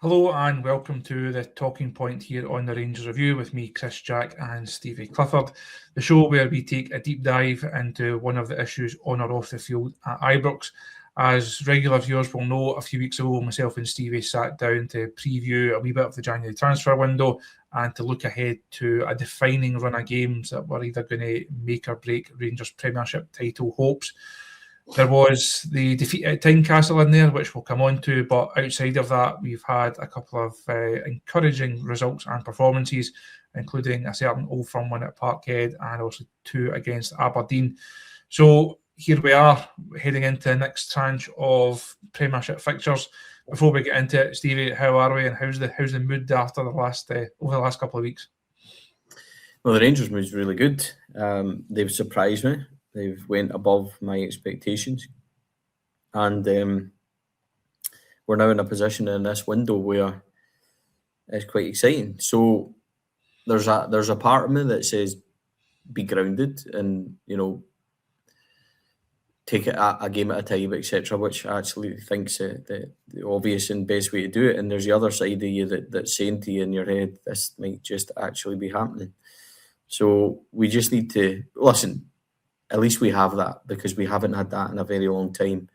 Hello and welcome to the Talking Point here on the Rangers Review with me, Chris Jack and Stevie Clifford, the show where we take a deep dive into one of the issues on or off the field at Ibrox. As regular viewers will know, a few weeks ago, myself and Stevie sat down to preview a wee bit of the January transfer window and to look ahead to a defining run of games that were either going to make or break Rangers Premiership title hopes. There was the defeat at Tynecastle in there, which we'll come on to, but outside of that, we've had a couple of encouraging results and performances, including a certain Old Firm win at Parkhead and also 2 against Aberdeen. So here we are, heading into the next tranche of Premiership fixtures. Before we get into it, Stevie, how are we and how's the mood after over the last couple of weeks? Well, the Rangers mood's really good. They've surprised me. They've went above my expectations, and we're now in a position in this window where it's quite exciting. So there's a part of me that says be grounded and take it a game at a time, etc., which I actually think's the obvious and best way to do it. And there's the other side of you that's saying to you in your head, this might just actually be happening. So we just need to listen. At least we have that, because we haven't had that in a very long time.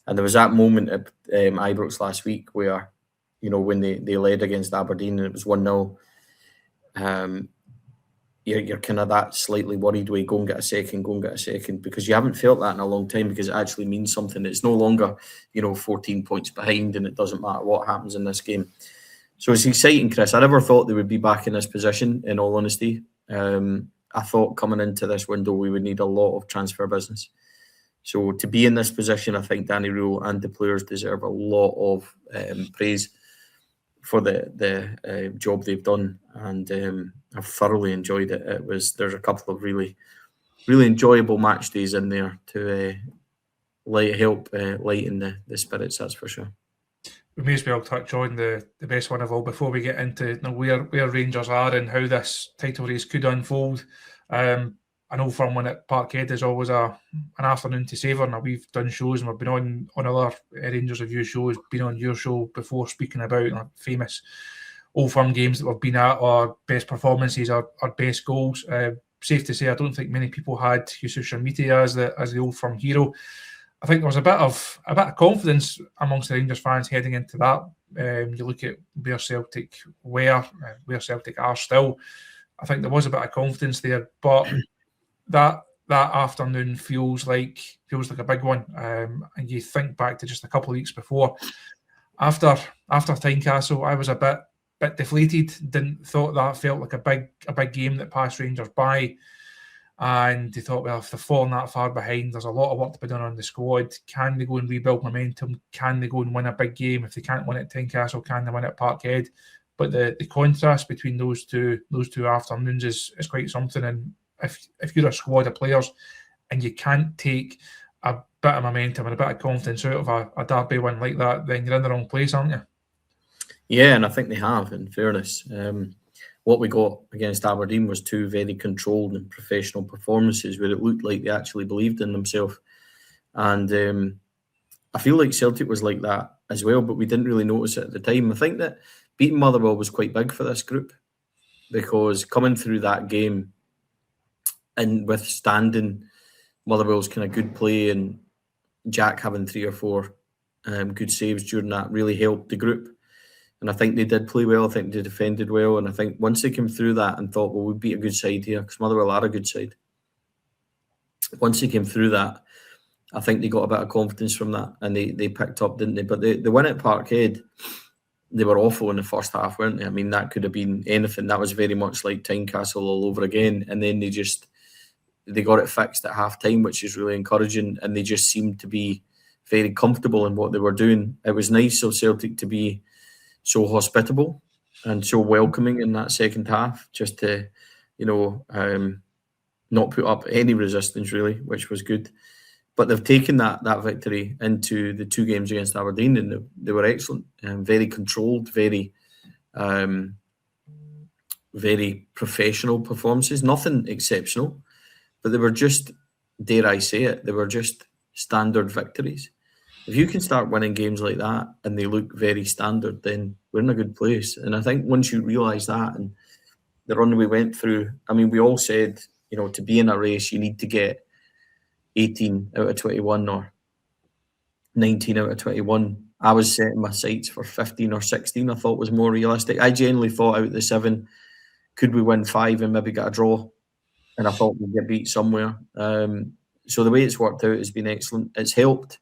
And there was that moment at Ibrox last week where, when they led against Aberdeen and it was 1-0, you're kind of that slightly worried way, go and get a second, because you haven't felt that in a long time, because it actually means something. It's no longer, 14 points behind and it doesn't matter what happens in this game. So it's exciting, Chris. I never thought they would be back in this position, in all honesty. I thought coming into this window we would need a lot of transfer business. So to be in this position, I think Danny Rule and the players deserve a lot of praise for the job they've done, and I've thoroughly enjoyed it. There's a couple of really, really enjoyable match days in there to help lighten the spirits, that's for sure. We may as well touch on the best one of all before we get into where Rangers are and how this title race could unfold. An Old Firm win at Parkhead is always an afternoon to savour. Now, we've done shows and we've been on other Rangers Review shows, been on your show before speaking about famous Old Firm games that we've been at, or best performances, or best goals. Safe to say, I don't think many people had Yusuf Shamiti as the Old Firm hero. I think there was a bit of confidence amongst the Rangers fans heading into that. You look at where Celtic where Celtic are still. I think there was a bit of confidence there, but that afternoon feels like a big one. And you think back to just a couple of weeks before, after Tynecastle, I was a bit deflated. Thought that felt like a big game that passed Rangers by. And they thought, well, if they've fallen that far behind, there's a lot of work to be done on the squad. Can they go and rebuild momentum? Can they go and win a big game? If they can't win at Tynecastle, can they win at Parkhead? But the contrast between those two afternoons is quite something. And if you're a squad of players and you can't take a bit of momentum and a bit of confidence out of a derby win like that, then you're in the wrong place, aren't you? Yeah, and I think they have, in fairness. What we got against Aberdeen was 2 very controlled and professional performances where it looked like they actually believed in themselves. And I feel like Celtic was like that as well, but we didn't really notice it at the time. I think that beating Motherwell was quite big for this group, because coming through that game and withstanding Motherwell's kind of good play and Jack having 3 or 4 good saves during that really helped the group. And I think they did play well. I think they defended well. And I think once they came through that and thought, well, we'd beat a good side here, because Motherwell are a good side. Once they came through that, I think they got a bit of confidence from that, and they picked up, didn't they? But the win at Parkhead, they were awful in the first half, weren't they? I mean, that could have been anything. That was very much like Tynecastle all over again. And then they got it fixed at half-time, which is really encouraging. And they just seemed to be very comfortable in what they were doing. It was nice of Celtic to be so hospitable and so welcoming in that second half, just to, not put up any resistance really, which was good. But they've taken that victory into the 2 games against Aberdeen, and they were excellent, very controlled, very professional performances. Nothing exceptional, but they were just, dare I say it, they were just standard victories. If you can start winning games like that and they look very standard, then we're in a good place. And I think once you realise that, and the run we went through, I mean, we all said, to be in a race, you need to get 18 out of 21 or 19 out of 21. I was setting my sights for 15 or 16, I thought was more realistic. I genuinely thought out of the 7, could we win 5 and maybe get a draw? And I thought we'd get beat somewhere. So the way it's worked out has been excellent. It's helped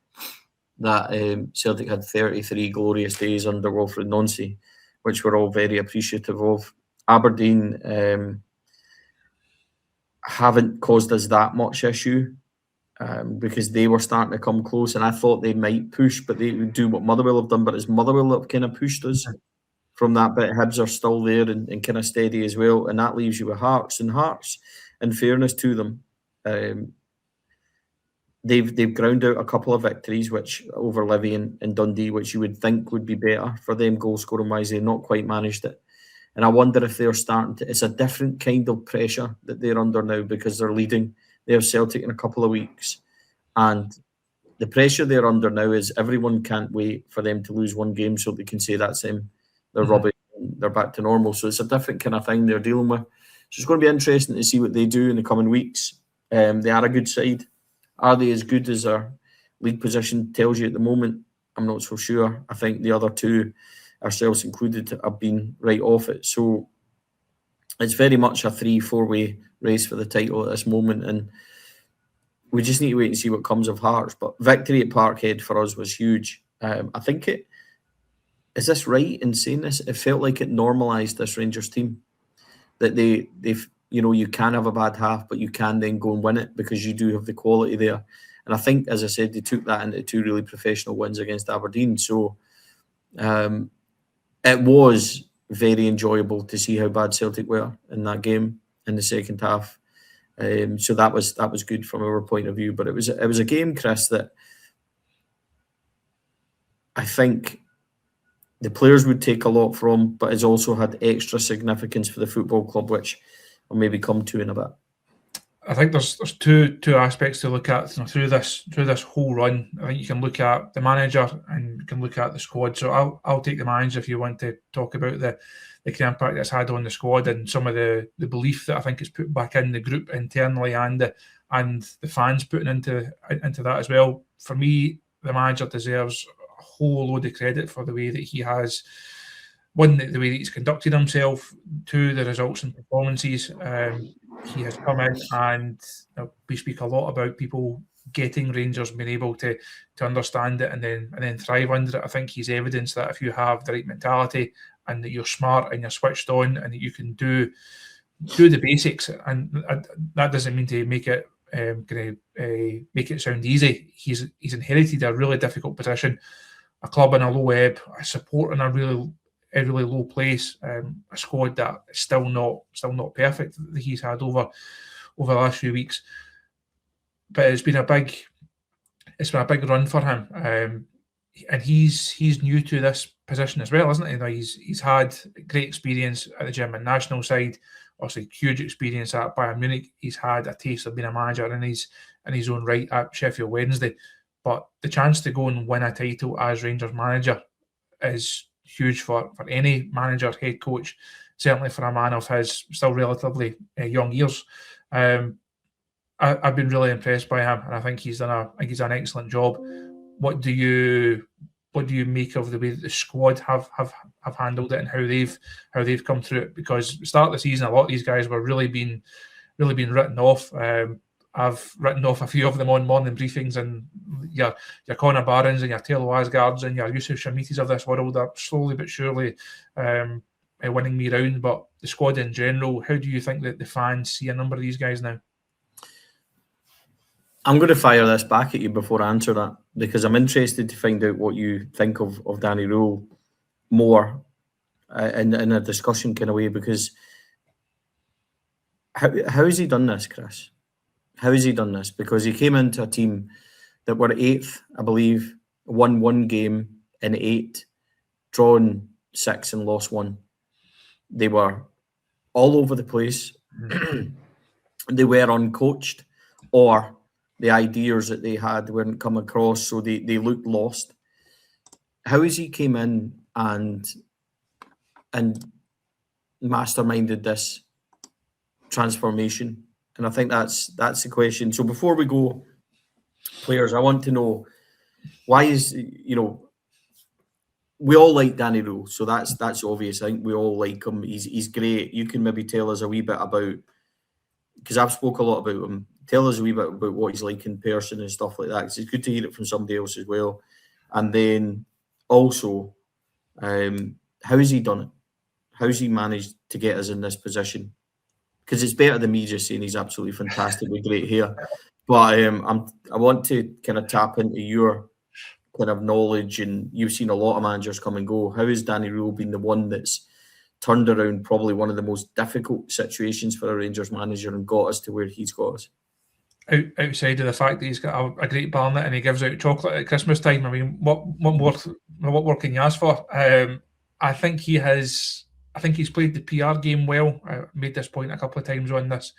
that Celtic had 33 glorious days under Wilfred Nancy, which we're all very appreciative of. Aberdeen haven't caused us that much issue because they were starting to come close, and I thought they might push, but they would do what Motherwell have done. But it's Motherwell that kind of pushed us from that bit. Hibs are still there and kind of steady as well, and that leaves you with Hearts. And Hearts, in fairness to them, they've ground out a couple of victories, which over Livy and Dundee, which you would think would be better for them goal scoring wise. They've not quite managed it. And I wonder if they're starting to, it's a different kind of pressure that they're under now because they're leading. They have Celtic in a couple of weeks. And the pressure they're under now is everyone can't wait for them to lose one game so they can say that's them. They're rubbish. They're back to normal. So it's a different kind of thing they're dealing with. So it's going to be interesting to see what they do in the coming weeks. They are a good side. Are they as good as their league position tells you at the moment? I'm not so sure. I think the other two, ourselves included, have been right off it. So it's very much a 3-4 way race for the title at this moment, and we just need to wait and see what comes of Hearts. But victory at Parkhead for us was huge. I think is this right in saying this? It felt like it normalised this Rangers team, that they've you can have a bad half, but you can then go and win it because you do have the quality there. And I think, as I said, they took that into 2 really professional wins against Aberdeen. So it was very enjoyable to see how bad Celtic were in that game in the second half. So that was good from our point of view. But it was a game, Chris, that I think the players would take a lot from, but has also had extra significance for the football club, which I'll maybe come to in a bit. I think there's two aspects to look at through this whole run. I think you can look at the manager and you can look at the squad. So I'll take the manager if you want to talk about the kind of impact it's had on the squad and some of the belief that I think it's put back in the group internally and the fans putting into that as well. For me, the manager deserves a whole load of credit for the way that he has. One, the way that he's conducted himself. 2, the results and performances. He has come in and we speak a lot about people getting Rangers, being able to understand it and then thrive under it. I think he's evidence that if you have the right mentality and that you're smart and you're switched on and that you can do the basics, and that doesn't mean to make it make it sound easy. He's inherited a really difficult position, a club in a low ebb, a support in a really low place, a squad that is still not perfect that he's had over the last few weeks. But it's been a big run for him, and he's new to this position as well, isn't he? He's had great experience at the German national side, obviously huge experience at Bayern Munich. He's had a taste of being a manager in his own right at Sheffield Wednesday, but the chance to go and win a title as Rangers manager is huge for any manager, head coach, certainly for a man of his still relatively young years. I've been really impressed by him, and I think he's done an excellent job. What do you make of the way that the squad have handled it and how they've come through it? Because at the start of the season, a lot of these guys were really being written off. I've written off a few of them on morning briefings, and your Conor Barons and your Taylor Asgards and your Yusuf Shamitis of this world are slowly but surely winning me round. But the squad in general, how do you think that the fans see a number of these guys now? I'm going to fire this back at you before I answer that, because I'm interested to find out what you think of Danny Rule more in a discussion kind of way, because how has he done this, Chris? How has he done this? Because he came into a team that were 8th, I believe, won 1 game in 8, drawn 6 and lost 1. They were all over the place. They were uncoached, or the ideas that they had weren't come across, so they looked lost. How has he came in and masterminded this transformation? And I think that's the question. So before we go, players, I want to know, why is, we all like Danny Rule, so that's obvious. I think we all like him. He's great. You can maybe tell us a wee bit about, because I've spoke a lot about him. Tell us a wee bit about what he's like in person and stuff like that, because it's good to hear it from somebody else as well. And then also, how has he done it? How's he managed to get us in this position? Because it's better than me just saying he's absolutely fantastic with great hair. But I want to kind of tap into your kind of knowledge, and you've seen a lot of managers come and go. How has Danny Rule been the one that's turned around probably one of the most difficult situations for a Rangers manager and got us to where he's got us? Outside of the fact that he's got a great barnet and he gives out chocolate at Christmas time, I mean, what more can you ask for? I think he's played the PR game well. I made this point a couple of times on this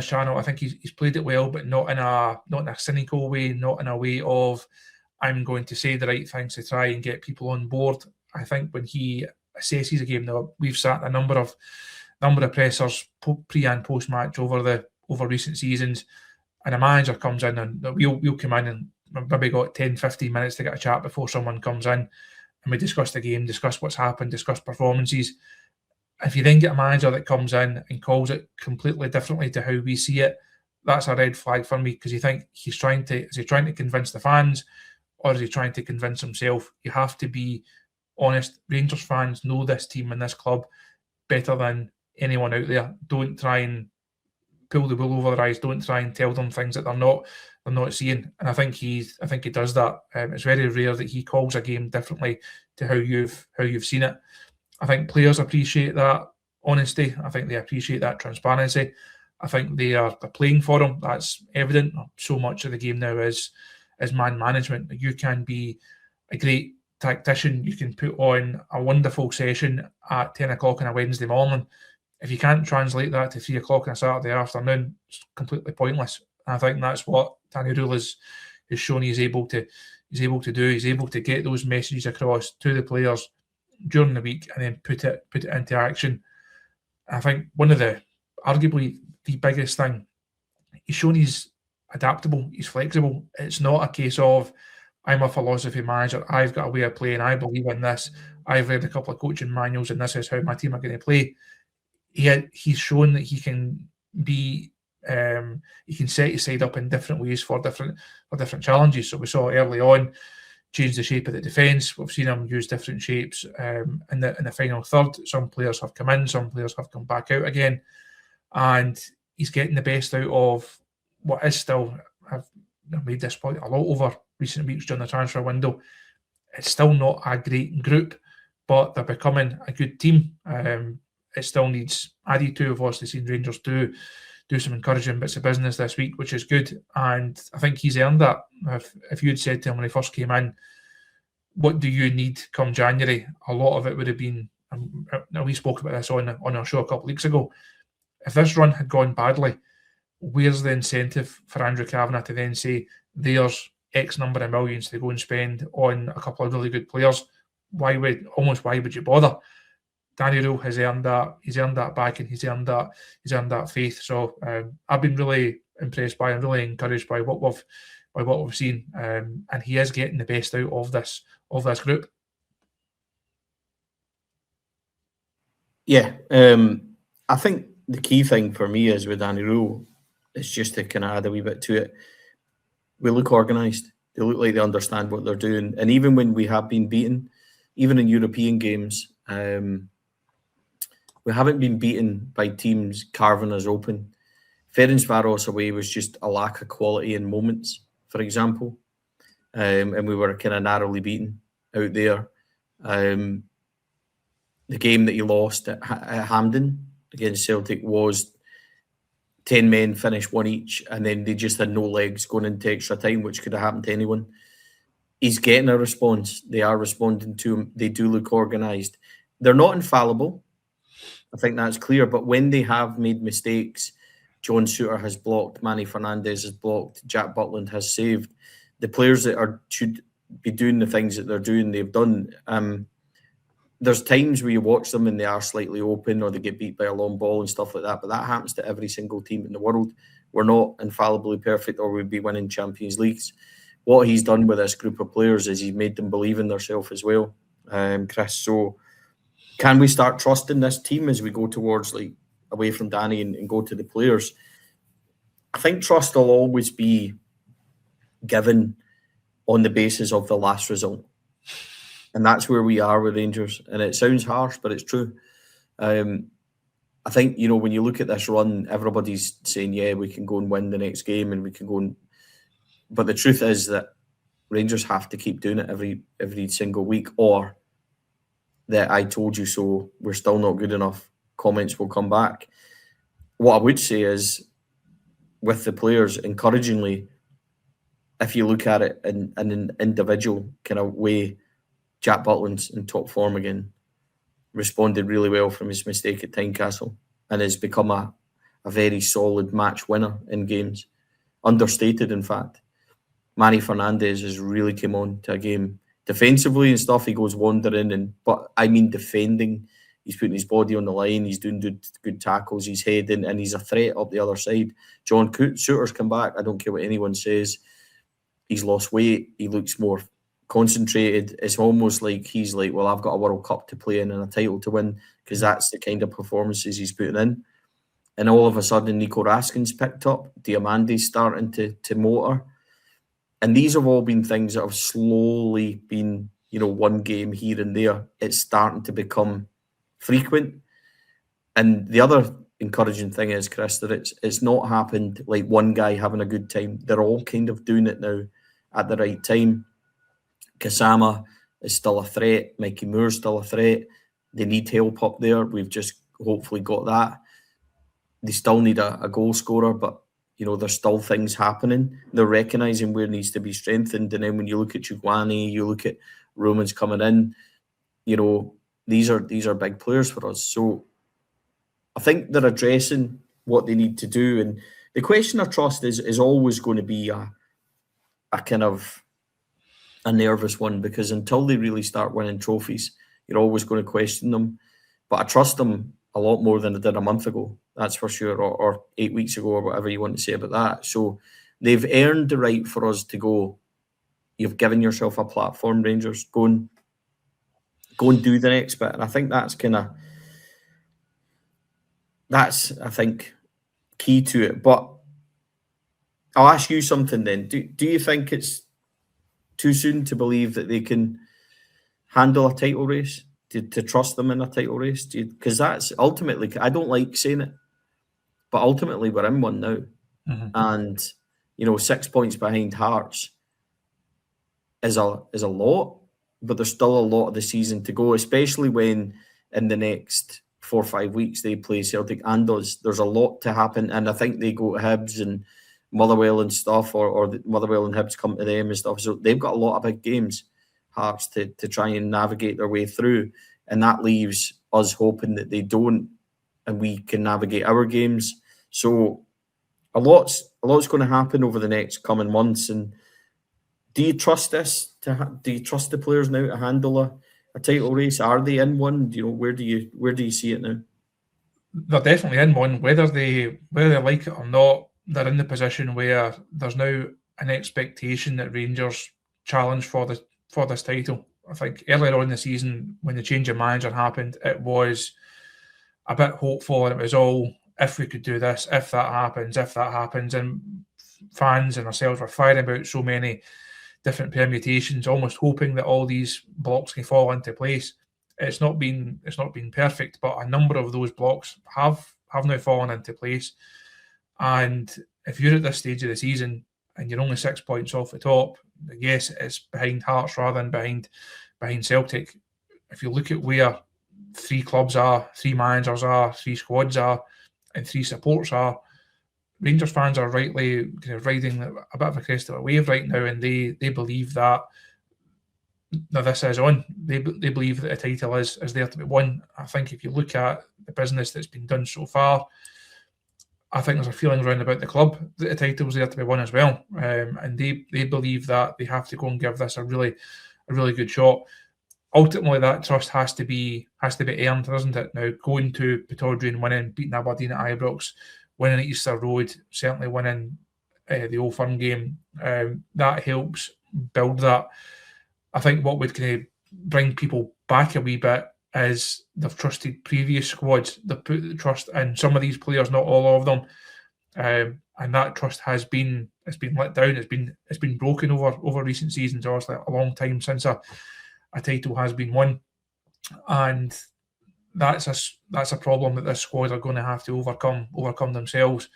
channel. I think he's played it well, but not in a cynical way, not in a way of, I'm going to say the right things to try and get people on board. I think when he assesses a game, now we've sat a number of pressers pre and post match over recent seasons, and a manager comes in and we'll come in and maybe got 10-15 minutes to get a chat before someone comes in, and we discuss the game, discuss what's happened, discuss performances. If you then get a manager that comes in and calls it completely differently to how we see it, that's a red flag for me, because you think is he trying to convince the fans, or is he trying to convince himself? You have to be honest. Rangers fans know this team and this club better than anyone out there. Don't try and pull the wool over their eyes. Don't try and tell them things that they're not seeing. And I think he does that. It's very rare that he calls a game differently to how you've seen it. I think players appreciate that honesty. I think they appreciate that transparency. I think they're playing for him. That's evident. So much of the game now is man management. You can be a great tactician. You can put on a wonderful session at 10 o'clock on a Wednesday morning. If you can't translate that to 3 o'clock on a Saturday afternoon, it's completely pointless. And I think that's what Danny Rule has shown he's able to do. He's able to get those messages across to the players during the week and then put it into action. I think one of arguably the biggest thing, he's shown he's adaptable, he's flexible. It's not a case of, I'm a philosophy manager, I've got a way of playing, I believe in this, I've read a couple of coaching manuals and this is how my team are going to play. He's shown that he can be, he can set his side up in different ways for different challenges. So we saw early on, change the shape of the defence. We've seen him use different shapes in the final third. Some players have come in, some players have come back out again, and he's getting the best out of what is still, I've made this point a lot over recent weeks during the transfer window, it's still not a great group, but they're becoming a good team. It still needs added to. We've obviously seen Rangers do some encouraging bits of business this week, which is good, and I think he's earned that. If you had said to him when he first came in, what do you need come January, a lot of it would have been, we spoke about this on our show a couple of weeks ago, if this run had gone badly, where's the incentive for Andrew Kavanagh to then say there's X number of millions to go and spend on a couple of really good players? Why would you bother? Danny Rule has earned that. He's earned that back, and he's earned that faith. So I've been really impressed by and really encouraged by what we've seen, and he is getting the best out of this group. Yeah, I think the key thing for me is with Danny Rule is just to kind of add a wee bit to it. We look organised. They look like they understand what they're doing, and even when we have been beaten, even in European games, we haven't been beaten by teams carving us open. Ferencváros away was just a lack of quality in moments, for example, and we were kind of narrowly beaten out there. The game that you lost at Hampden against Celtic was 10 men finished one each, and then they just had no legs going into extra time, which could have happened to anyone. He's getting a response. They are responding to him. They do look organised. They're not infallible. I think that's clear. But when they have made mistakes, John Souttar has blocked, Manny Fernandez has blocked, Jack Butland has saved. The players that should be doing the things that they're doing, they've done. There's times where you watch them and they are slightly open or they get beat by a long ball and stuff like that, but that happens to every single team in the world. We're not infallibly perfect or we'd be winning Champions Leagues. What he's done with this group of players is he's made them believe in themselves as well, Chris. So can we start trusting this team as we go towards, like, away from Danny and go to the players? I think trust will always be given on the basis of the last result. And that's where we are with Rangers. And it sounds harsh, but it's true. I think, when you look at this run, everybody's saying, yeah, we can go and win the next game and we can go and... But the truth is that Rangers have to keep doing it every single week, or that I told you so, we're still not good enough comments will come back. What I would say is, with the players, encouragingly, if you look at it in an individual kind of way, Jack Butland's in top form again, responded really well from his mistake at Tynecastle, and has become a very solid match winner in games. Understated, in fact. Manny Fernandez has really come on to a game. Defensively and stuff, he goes wandering, but I mean defending. He's putting his body on the line, he's doing good tackles, he's heading, and he's a threat up the other side. John Souttar's come back, I don't care what anyone says. He's lost weight, he looks more concentrated. It's almost like he's like, well, I've got a World Cup to play in and a title to win, because that's the kind of performances he's putting in. And all of a sudden, Nico Raskin's picked up, Diamandi's starting to motor. And these have all been things that have slowly been, one game here and there. It's starting to become frequent. And the other encouraging thing is, Chris, that it's not happened like one guy having a good time. They're all kind of doing it now at the right time. Kasama is still a threat. Mikey Moore's still a threat. They need help up there. We've just hopefully got that. They still need a goal scorer, but there's still things happening. They're recognising where it needs to be strengthened. And then when you look at Chugwani, you look at Romans coming in, these are big players for us. So I think they're addressing what they need to do. And the question of trust is always going to be a kind of a nervous one, because until they really start winning trophies, you're always going to question them. But I trust them a lot more than I did a month ago, that's for sure, or 8 weeks ago, or whatever you want to say about that. So they've earned the right for us to go, you've given yourself a platform, Rangers, go and do the next bit. And I think that's I think key to it. But I'll ask you something then. Do you think it's too soon to believe that they can handle a title race, to trust them in a title race? Because that's ultimately, I don't like saying it, but ultimately we're in one now. Mm-hmm. And 6 points behind Hearts is a lot, but there's still a lot of the season to go, especially when in the next 4 or 5 weeks they play Celtic and us. There's a lot to happen, and I think they go to Hibs and Motherwell and stuff, or the Motherwell and Hibs come to them and stuff. So they've got a lot of big games, Hearts, to try and navigate their way through, and that leaves us hoping that they don't, and we can navigate our games. So a lot's going to happen over the next coming months. And do you trust this? Do you trust the players now to handle a title race? Are they in one? Where do you see it now? They're definitely in one, whether they like it or not. They're in the position where there's now an expectation that Rangers challenge for this title. I think earlier on in the season, when the change of manager happened, it was a bit hopeful, and it was all, if we could do this, if that happens, and fans and ourselves were firing about so many different permutations, almost hoping that all these blocks can fall into place. It's not been perfect, but a number of those blocks have now fallen into place. And if you're at this stage of the season and you're only 6 points off the top, yes, it's behind Hearts rather than behind Celtic. If you look at where 3 clubs are, 3 managers are, 3 squads are, and 3 supports are, Rangers fans are rightly kind of riding a bit of a crest of a wave right now, and they believe that now this is on. They believe that the title is there to be won. I think if you look at the business that's been done so far, I think there's a feeling around about the club that the title's there to be won as well, and they believe that they have to go and give this a really good shot. Ultimately, that trust has to be earned, doesn't it? Now, going to Pittodrie and winning, beating Aberdeen at Ibrox, winning at Easter Road, certainly winning the Old Firm game, that helps build that. I think what would kind of bring people back a wee bit is they've trusted previous squads. They've put the trust in some of these players, not all of them, and that trust has been let down. It's been broken over recent seasons. Obviously, a long time since a title has been won, and that's a problem that this squad are going to have to overcome themselves.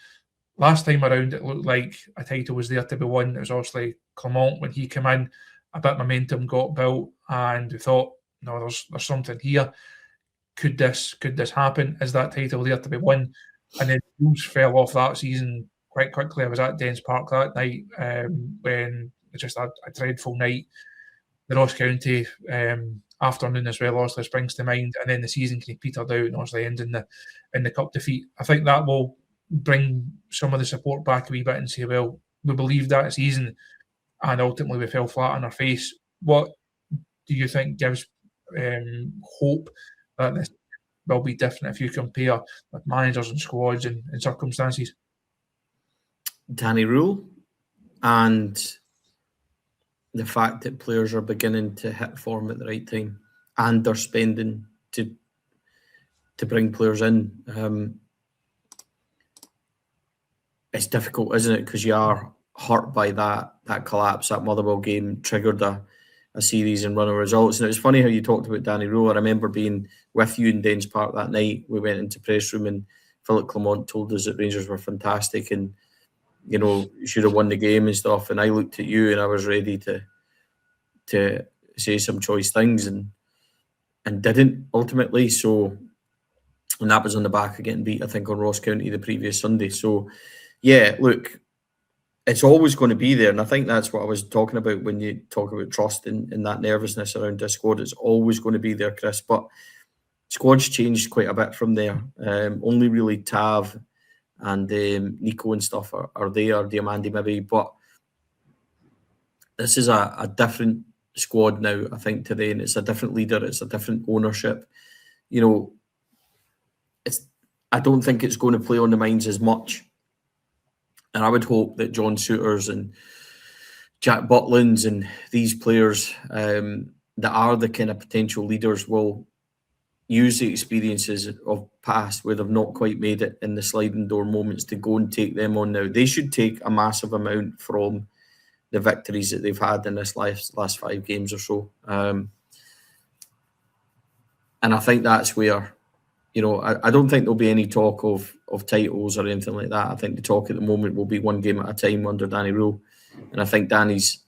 Last time around, it looked like a title was there to be won. It was obviously Clement when he came in. A bit of momentum got built, and we thought, no, there's something here. Could this happen? Is that title there to be won? And then Wolves fell off that season quite quickly. I was at Dens Park that night when it just had a dreadful night. The Ross County afternoon as well obviously springs to mind, and then the season kind of petered out and obviously ending in the cup defeat. I think that will bring some of the support back a wee bit and say, well, we believed that season, and ultimately we fell flat on our face. What do you think gives hope that this will be different if you compare with managers and squads and circumstances? Danny Rule and the fact that players are beginning to hit form at the right time and they're spending to bring players in. It's difficult, isn't it? Because you are hurt by that collapse. That Motherwell game triggered a series and run of results. And it was funny how you talked about Danny Rule. I remember being with you in Dens Park that night. We went into press room and Philippe Clement told us that Rangers were fantastic and, you know, should have won the game and stuff. And I looked at you and I was ready to say some choice things and didn't ultimately. So, and that was on the back of getting beat, I think, on Ross County the previous Sunday. So, yeah, look, it's always going to be there. And I think that's what I was talking about when you talk about trust and that nervousness around this squad. It's always going to be there, Chris. But squad's changed quite a bit from there. Only really Tav and Nico and stuff are there, Diamandi maybe. But this is a different squad now, I think, today. And it's a different leader. It's a different ownership. You know, I don't think it's going to play on the minds as much. And I would hope that John Souters and Jack Butlands and these players that are the kind of potential leaders will use the experiences of past where they've not quite made it in the sliding door moments to go and take them on now. They should take a massive amount from the victories that they've had in this last 5 games or so. And I think that's where, you know, I don't think there'll be any talk of titles or anything like that. I think the talk at the moment will be one game at a time under Danny Rule. And I think Danny's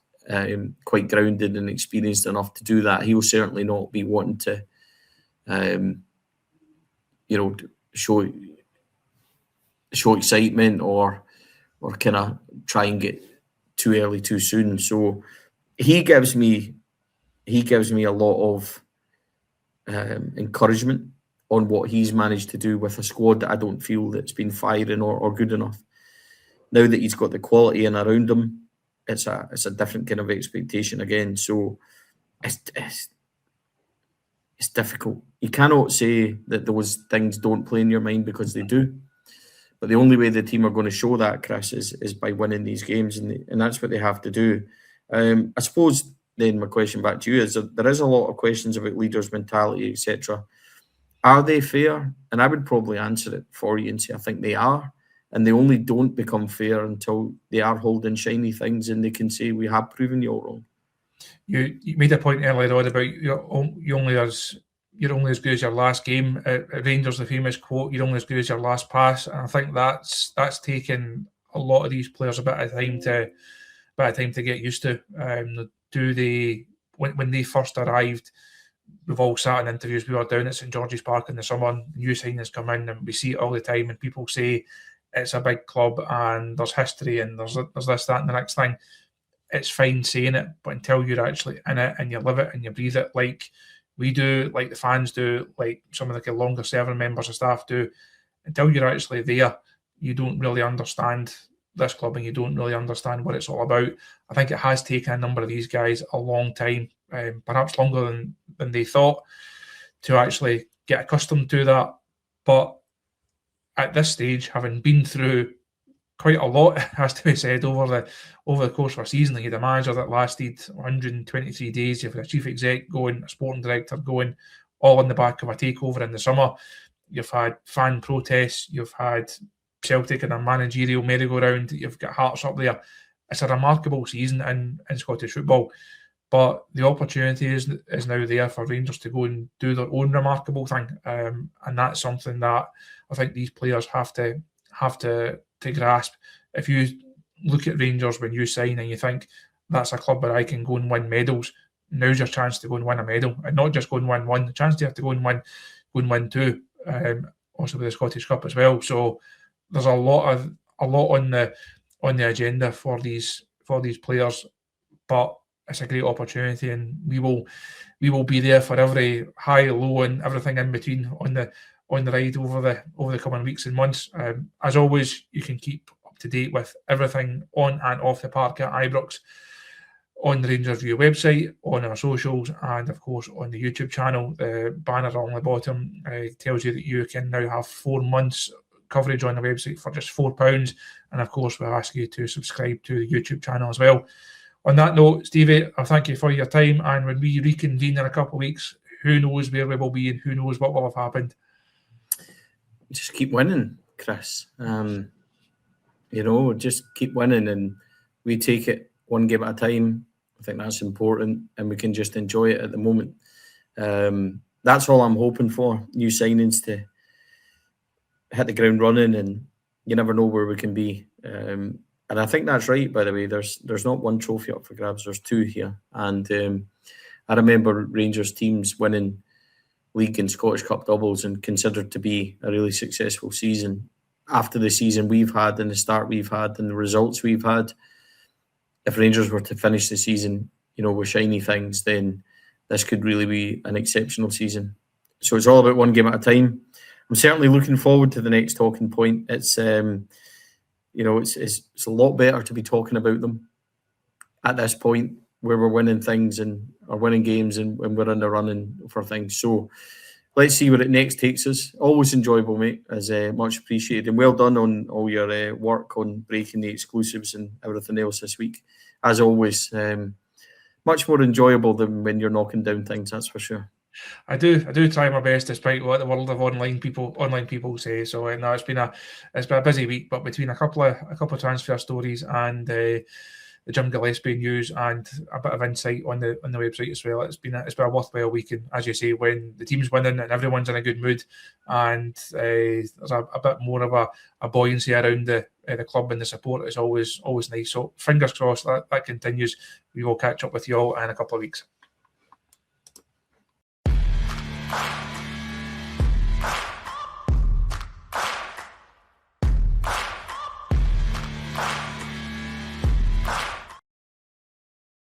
quite grounded and experienced enough to do that. He will certainly not be wanting to, you know, show excitement or kind of try and get too early too soon. So he gives me a lot of encouragement on what he's managed to do with a squad that I don't feel that's been firing or good enough. Now that he's got the quality in around him, it's a different kind of expectation again. So it's difficult. You cannot say that those things don't play in your mind because they do. But the only way the team are going to show that, Chris, is by winning these games, and that's what they have to do. I suppose then my question back to you is there is a lot of questions about leaders' mentality, etc. Are they fair? And I would probably answer it for you and say I think they are. And they only don't become fair until they are holding shiny things and they can say we have proven you all wrong. You made a point earlier on about you're only as good as your last game. At Rangers, the famous quote, "You're only as good as your last pass." And I think that's taken a lot of these players a bit of time to get used to. When they first arrived? We've all sat in interviews. We were down at St George's Park in the summer. New signings come in, and we see it all the time. And people say it's a big club, and there's history, and there's this, that, and the next thing. It's fine saying it, but until you're actually in it and you live it and you breathe it, like we do, like the fans do, like some of the longer serving members of staff do, until you're actually there, you don't really understand this club and you don't really understand what it's all about. I think it has taken a number of these guys a long time, perhaps longer than they thought, to actually get accustomed to that. But at this stage, having been through quite a lot, has to be said, over the course of a season, you had a manager that lasted 123 days, you've got a chief exec going, a sporting director going, all on the back of a takeover in the summer. You've had fan protests, you've had Celtic in a managerial merry-go-round, you've got Hearts up there. It's a remarkable season in Scottish football, but the opportunity is now there for Rangers to go and do their own remarkable thing, and that's something that I think these players have to grasp. If you look at Rangers when you sign and you think that's a club where I can go and win medals, now's your chance to go and win a medal, and not just go and win one. The chance to have to go and win two, also with the Scottish Cup as well. So there's a lot on the agenda for these players, but it's a great opportunity, and we will be there for every high, low, and everything in between on the ride over the coming weeks and months. As always, you can keep up to date with everything on and off the park at Ibrox on the Rangers View website, on our socials, and of course on the YouTube channel. The banner along the bottom tells you that you can now have 4 months coverage on the website for just £4, and of course we'll ask you to subscribe to the YouTube channel as well. On that note, Stevie, I thank you for your time, and when we reconvene in a couple of weeks, who knows where we will be and who knows what will have happened. Just keep winning, Chris. Just keep winning, and we take it one game at a time. I think that's important, and we can just enjoy it at the moment. That's all I'm hoping for. New signings to hit the ground running, and you never know where we can be. And I think that's right, by the way. There's not one trophy up for grabs. There's 2 here. And I remember Rangers teams winning League and Scottish Cup doubles and considered to be a really successful season. After the season we've had and the start we've had and the results we've had, if Rangers were to finish the season, with shiny things, then this could really be an exceptional season. So it's all about one game at a time. I'm certainly looking forward to the next talking point. It's it's a lot better to be talking about them at this point, where we're winning things and are winning games and we're in the running for things. So let's see where it next takes us. Always enjoyable, mate, as much appreciated. And well done on all your work on breaking the exclusives and everything else this week. As always, much more enjoyable than when you're knocking down things, that's for sure. I do try my best, despite what the world of online people say. So no, it's been a busy week, but between a couple of transfer stories and the Jim Gillespie news and a bit of insight on the website as well, it's been a worthwhile week. And as you say, when the team's winning and everyone's in a good mood, and there's a bit more of a buoyancy around the club and the support, is always nice. So fingers crossed that continues. We will catch up with you all in a couple of weeks.